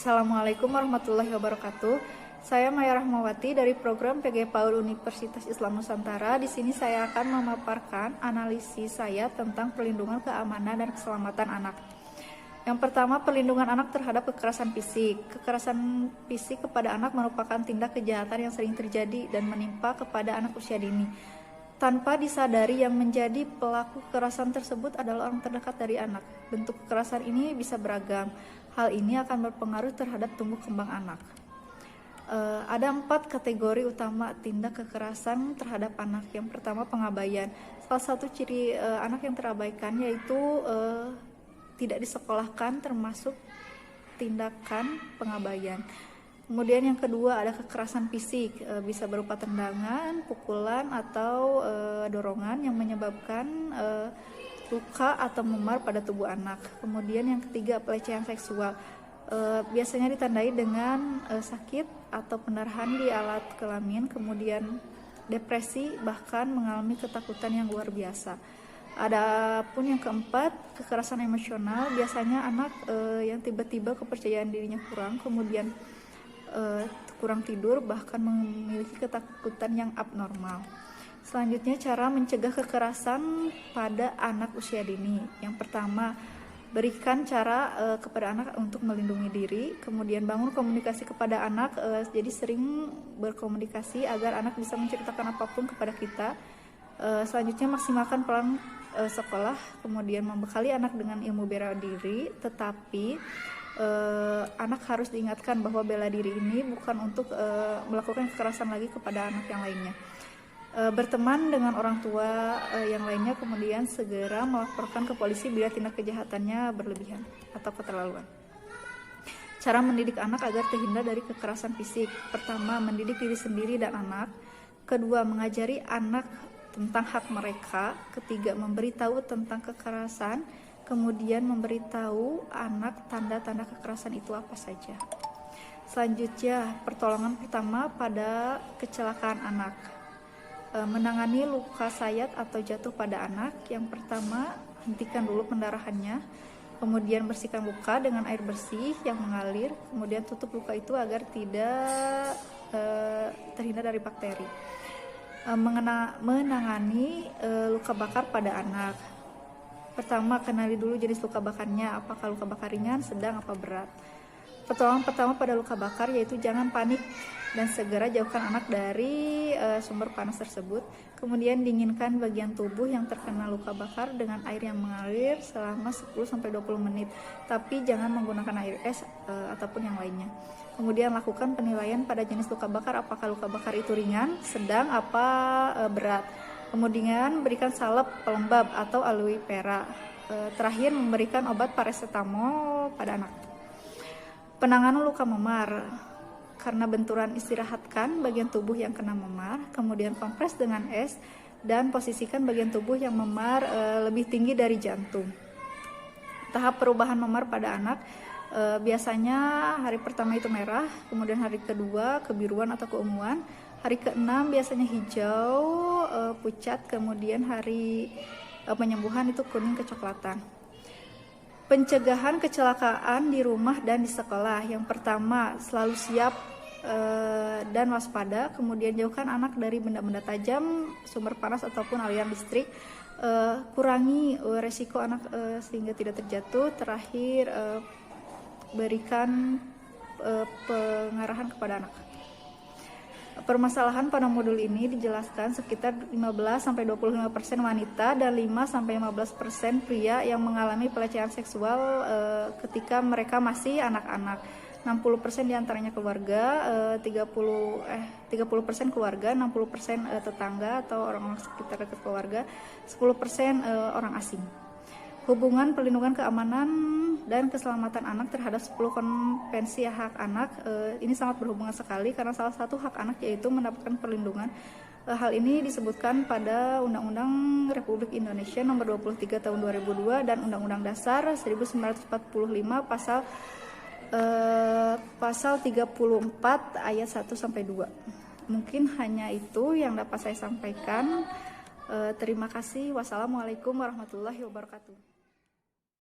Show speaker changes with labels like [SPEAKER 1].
[SPEAKER 1] Assalamualaikum warahmatullahi wabarakatuh. Saya Maya Rahmawati dari program PG PAUD Universitas Islam Nusantara. Di sini saya akan memaparkan analisis saya tentang perlindungan keamanan dan keselamatan anak. Yang pertama, perlindungan anak terhadap kekerasan fisik. Kekerasan fisik kepada anak merupakan tindak kejahatan yang sering terjadi dan menimpa kepada anak usia dini. Tanpa disadari, yang menjadi pelaku kekerasan tersebut adalah orang terdekat dari anak. Bentuk kekerasan ini bisa beragam. Hal ini akan berpengaruh terhadap tumbuh kembang anak. Ada 4 kategori utama tindak kekerasan terhadap anak. Yang pertama, pengabaian. Salah satu ciri anak yang terabaikan yaitu tidak disekolahkan, termasuk tindakan pengabaian. Kemudian yang kedua, ada kekerasan fisik, bisa berupa tendangan, pukulan, atau dorongan yang menyebabkan luka atau memar pada tubuh anak. Kemudian yang ketiga, pelecehan seksual, biasanya ditandai dengan sakit atau pendarahan di alat kelamin, kemudian depresi, bahkan mengalami ketakutan yang luar biasa. Adapun yang keempat, kekerasan emosional, biasanya anak yang tiba-tiba kepercayaan dirinya kurang, kemudian kurang tidur, bahkan memiliki ketakutan yang abnormal. Selanjutnya, cara mencegah kekerasan pada anak usia dini. Yang pertama, berikan cara kepada anak untuk melindungi diri. Kemudian bangun komunikasi kepada anak, jadi sering berkomunikasi agar anak bisa menceritakan apapun kepada kita. Selanjutnya, maksimalkan peran sekolah. Kemudian membekali anak dengan ilmu bela diri, tetapi anak harus diingatkan bahwa bela diri ini bukan untuk melakukan kekerasan lagi kepada anak yang lainnya. Berteman dengan orang tua yang lainnya, kemudian segera melaporkan ke polisi bila tindak kejahatannya berlebihan atau keterlaluan. Cara mendidik anak agar terhindar dari kekerasan fisik. Pertama, mendidik diri sendiri dan anak. Kedua, mengajari anak tentang hak mereka. Ketiga, memberitahu tentang kekerasan. Kemudian memberitahu anak tanda-tanda kekerasan itu apa saja. Selanjutnya, pertolongan pertama pada kecelakaan anak. Menangani luka sayat atau jatuh pada anak. Yang pertama, hentikan dulu pendarahannya, kemudian bersihkan luka dengan air bersih yang mengalir, kemudian tutup luka itu agar tidak terhindar dari bakteri. Menangani luka bakar pada anak. Pertama, kenali dulu jenis luka bakarnya, apakah luka bakar ringan, sedang, apa berat. Pertolongan pertama pada luka bakar yaitu jangan panik dan segera jauhkan anak dari sumber panas tersebut. Kemudian dinginkan bagian tubuh yang terkena luka bakar dengan air yang mengalir selama 10-20 menit. Tapi jangan menggunakan air es ataupun yang lainnya. Kemudian lakukan penilaian pada jenis luka bakar, apakah luka bakar itu ringan, sedang, apa berat. Kemudian berikan salep pelembab atau aloe vera. Terakhir, memberikan obat paracetamol pada anak. Penanganan luka memar. Karena benturan, istirahatkan bagian tubuh yang kena memar, kemudian kompres dengan es, dan posisikan bagian tubuh yang memar lebih tinggi dari jantung. Tahap perubahan memar pada anak, biasanya hari pertama itu merah, kemudian hari kedua kebiruan atau keunguan, hari ke-6 biasanya hijau, pucat, kemudian hari penyembuhan itu kuning kecoklatan. Pencegahan kecelakaan di rumah dan di sekolah. Yang pertama, selalu siap dan waspada. Kemudian jauhkan anak dari benda-benda tajam, sumber panas ataupun aliran listrik. Kurangi resiko anak sehingga tidak terjatuh. Terakhir, berikan pengarahan kepada anak. Permasalahan pada modul ini dijelaskan sekitar 15-25% wanita dan 5-15% pria yang mengalami pelecehan seksual ketika mereka masih anak-anak. 60% diantaranya keluarga, 30% keluarga, 60% tetangga atau orang sekitar dekat keluarga, 10% orang asing. Hubungan perlindungan keamanan dan keselamatan anak terhadap 10 konvensi hak anak ini sangat berhubungan sekali karena salah satu hak anak yaitu mendapatkan perlindungan. Hal ini disebutkan pada Undang-Undang Republik Indonesia Nomor 23 Tahun 2002 dan Undang-Undang Dasar 1945 pasal 34 ayat 1-2. Mungkin hanya itu yang dapat saya sampaikan. Terima kasih. Wassalamualaikum warahmatullahi wabarakatuh.